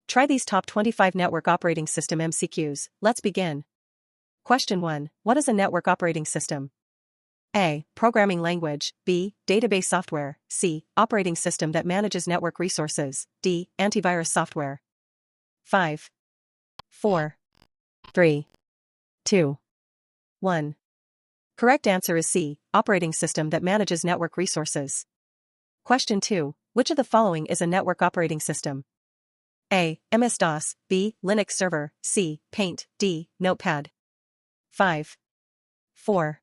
Try these top 25 network operating system MCQs. Let's begin. Question 1. What is a network operating system? A. Programming language. B. Database software. C. Operating system that manages network resources. D. Antivirus software. 5, 4, 3, 2, 1. Correct answer is C. Operating system that manages network resources. Question 2. Which of the following is a network operating system? A. MS-DOS. B. Linux server. C. Paint. D. Notepad. 5, 4,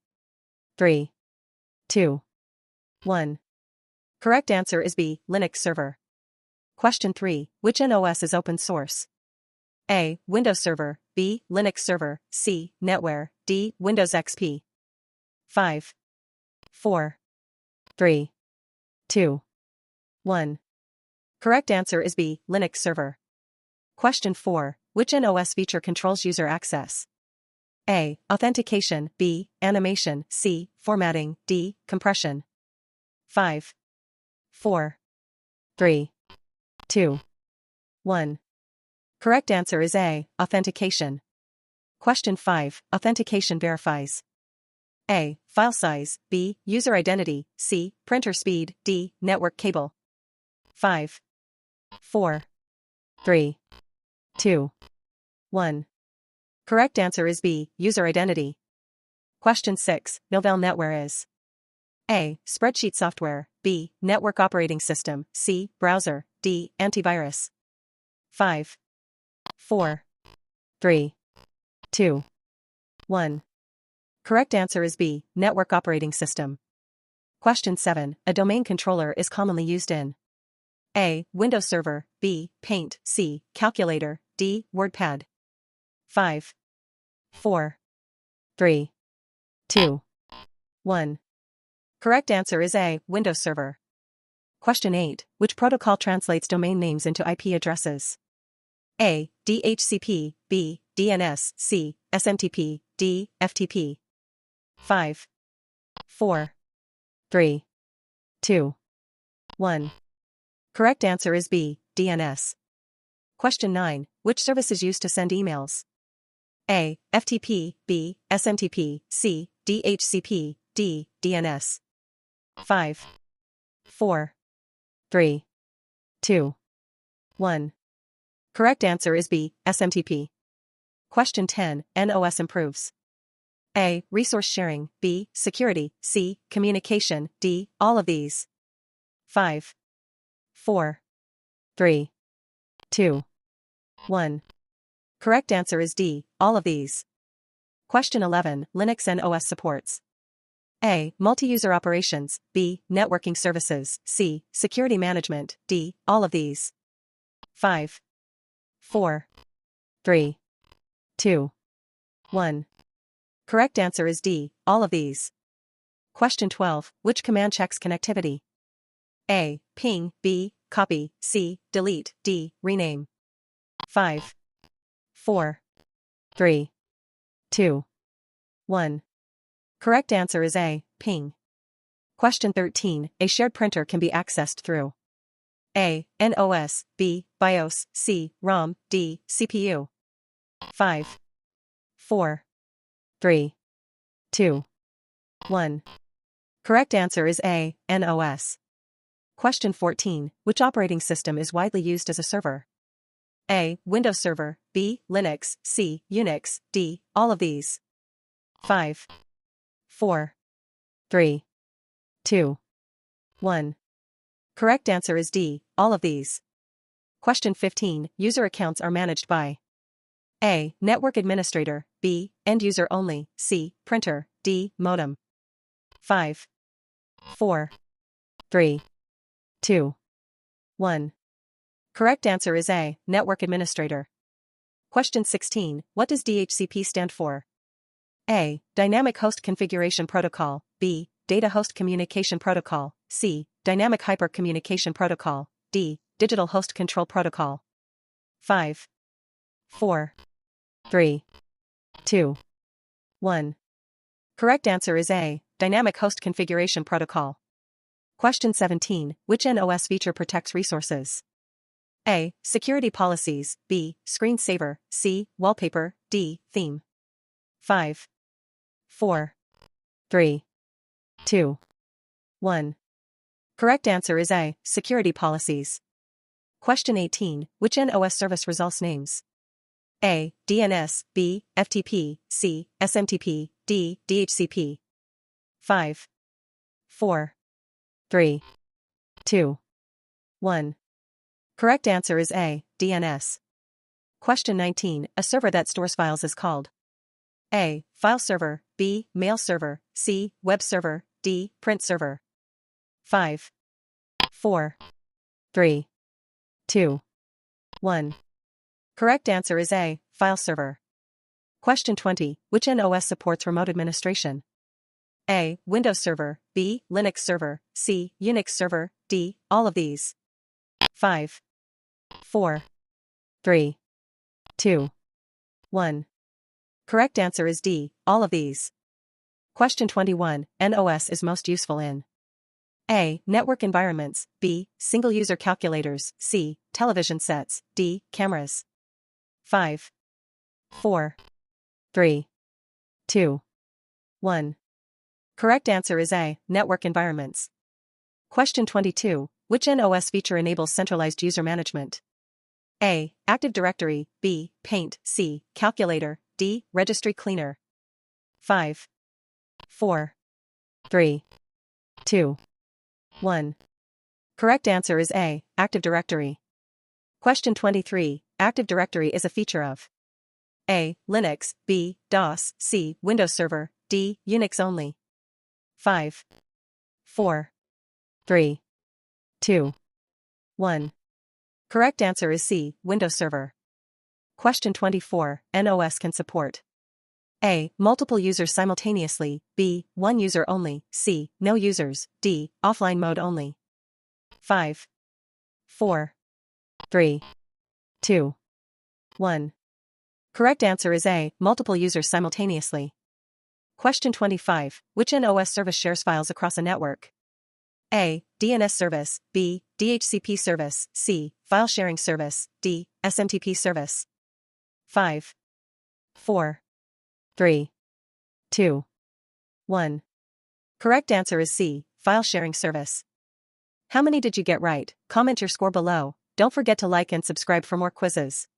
3, 2, 1. Correct answer is B. Linux server. Question 3. Which NOS is open source? A. Windows Server. B. Linux Server. C. NetWare. D. Windows XP. 5, 4, 3, 2, 1. Correct answer is B. Linux Server. Question 4. Which NOS feature controls user access? A. Authentication. B. Animation. C. Formatting. D. Compression. 5, 4, 3, 2, 1. Correct answer is A. Authentication. Question 5. Authentication verifies A. File size. B. User identity. C. Printer speed. D. Network cable. 5, 4, 3, 2, 1. Correct answer is B. User identity. Question 6. Novell NetWare is A. Spreadsheet software. B. Network operating system. C. Browser. D. Antivirus. 5, 4, 3, 2, 1. Correct answer is B. Network operating system. Question 7. A domain controller is commonly used in A. Windows Server. B. Paint. C. Calculator. D. WordPad. 5, 4, 3, 2, 1. Correct answer is A. Windows Server. Question 8. Which protocol translates domain names into IP addresses? A. DHCP. B. DNS. C. SMTP. D. FTP. 5, 4, 3, 2, 1. Correct answer is B. DNS. Question 9. Which service is used to send emails? A. FTP. B. SMTP. C. DHCP. D. DNS. 5, 4, 3, 2, 1. Correct answer is B. SMTP. Question 10. NOS improves A. Resource sharing. B. Security. C. Communication. D. All of these. 5, 4, 3, 2, 1. Correct answer is D. All of these. Question 11. Linux NOS supports A. Multi-user operations. B. Networking services. C. Security management. D. All of these. 5, 4, 3, 2, 1. Correct answer is D. All of these. Question 12. Which command checks connectivity? A. Ping. B. Copy. C. Delete. D. Rename. 5, 4, 3, 2, 1. Correct answer is A. Ping. Question 13. A shared printer can be accessed through A. NOS. B. BIOS. C. ROM. D. CPU. 5, 4, 3, 2, 1. Correct answer is A. NOS. Question 14. Which operating system is widely used as a server? A. Windows Server. B. Linux. C. Unix. D. All of these. 5, 4, 3, 2, 1. Correct answer is D. All of these. Question 15. User accounts are managed by A. Network administrator. B. End user only. C. Printer. D. Modem. 5, 4, 3, 2, 1. Correct answer is A. Network administrator. Question 16. What does DHCP stand for? A. Dynamic Host Configuration Protocol. B. Data Host Communication Protocol. C. Dynamic Hypercommunication Protocol. D. Digital Host Control Protocol. 5, 4, 3, 2, 1. Correct answer is A. Dynamic Host Configuration Protocol. Question 17. Which NOS feature protects resources? A. Security policies, B. Screensaver, C. Wallpaper, D. Theme. 5, 4, 3, 2, 1. Correct answer is A. Security policies. Question 18. Which NOS service results names? A. DNS, B. FTP, C. SMTP, D. DHCP. 5, 4, 3, 2, 1. Correct answer is A. DNS. Question 19. A server that stores files is called A. File server, B. Mail server, C. Web server, D. Print server. 5, 4, 3, 2, 1. Correct answer is A. File server. Question 20. Which NOS supports remote administration? A. Windows server, B. Linux server, C. Unix server, D. All of these. 5, 4, 3, 2, 1. Correct answer is D. All of these. Question 21. NOS is most useful in A. Network environments, B. Single-user calculators, C. Television sets, D. Cameras. 5, 4, 3, 2, 1. Correct answer is A. Network environments. Question 22. Which NOS feature enables centralized user management? A. Active Directory, B. Paint, C. Calculator, D. Registry Cleaner. 5, 4, 3, 2, 1. Correct answer is A. Active Directory. Question 23. Active Directory is a feature of A. Linux, B. DOS, C. Windows Server, D. Unix only. 5, 4, 3, 2, 1. Correct answer is C. Windows Server. Question 24. NOS can support A. Multiple users simultaneously, B. One user only, C. No users, D. Offline mode only. 5, 4, 3, 2, 1. Correct answer is A. Multiple users simultaneously. Question 25. Which NOS service shares files across a network? A. DNS service, B. DHCP service, C. File sharing service, D. SMTP service. 5, 4, 3, 2, 1. Correct answer is C. File sharing service. How many did you get right? Comment your score below. Don't forget to like and subscribe for more quizzes.